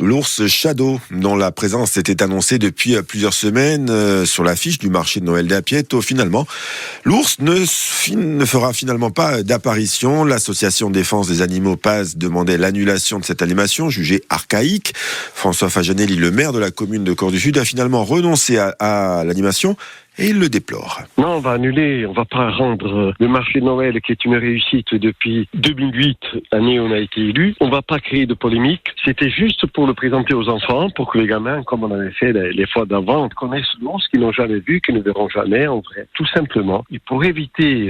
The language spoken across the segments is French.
L'ours Shadow, dont la présence était annoncée depuis plusieurs semaines sur l'affiche du marché de Noël d'Apieto, finalement, l'ours ne fera finalement pas d'apparition. L'association Défense des Animaux PAS demandait l'annulation de cette animation, jugée archaïque. François Fajanelli, le maire de la commune de Corps-du-Sud, a finalement renoncé à l'animation et il le déplore. Non, on va annuler, on va pas rendre le marché de Noël, qui est une réussite depuis 2008, année où on a été élu. On va pas créer de polémique. C'était juste pour le présenter aux enfants, pour que les gamins, comme on avait fait les fois d'avant, connaissent l'ours qu'ils n'ont jamais vu, qu'ils ne verront jamais, en vrai. Tout simplement. Et pour éviter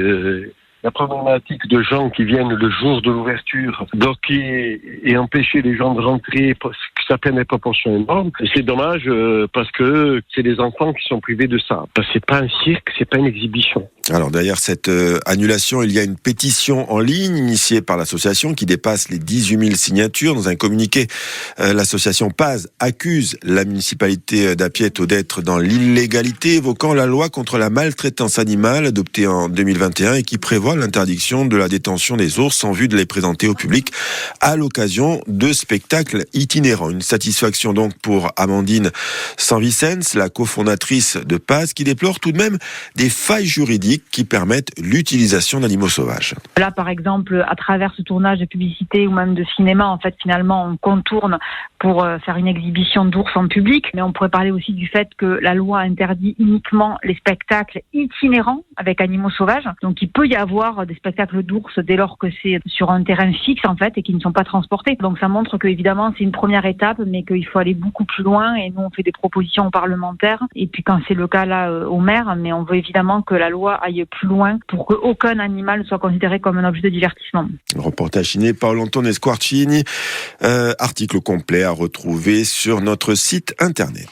la problématique de gens qui viennent le jour de l'ouverture bloquer et empêcher les gens de rentrer, parce que ça prenne des proportions énormes. C'est dommage parce que c'est les enfants qui sont privés de ça. C'est pas un cirque, c'est pas une exhibition. Alors derrière cette annulation, il y a une pétition en ligne initiée par l'association qui dépasse les 18 000 signatures. Dans un communiqué, l'association PAS accuse la municipalité d'Apieto d'être dans l'illégalité, évoquant la loi contre la maltraitance animale adoptée en 2021 et qui prévoit l'interdiction de la détention des ours en vue de les présenter au public à l'occasion de spectacles itinérants. Une satisfaction donc pour Amandine Sanvicens, la cofondatrice de PAS, qui déplore tout de même des failles juridiques qui permettent l'utilisation d'animaux sauvages. Là, par exemple, à travers ce tournage de publicité ou même de cinéma, en fait, finalement, on contourne pour faire une exhibition d'ours en public. Mais on pourrait parler aussi du fait que la loi interdit uniquement les spectacles itinérants avec animaux sauvages. Donc, il peut y avoir des spectacles d'ours dès lors que c'est sur un terrain fixe, en fait, et qui ne sont pas transportés. Donc, ça montre que, évidemment, c'est une première étape, mais qu'il faut aller beaucoup plus loin. Et nous, on fait des propositions aux parlementaires. Et puis, quand c'est le cas, là, au maire, mais on veut évidemment que la loi aille plus loin pour qu'aucun animal ne soit considéré comme un objet de divertissement. Reportage signé Paolo Antonio Squarcini. Article complet à retrouver sur notre site internet.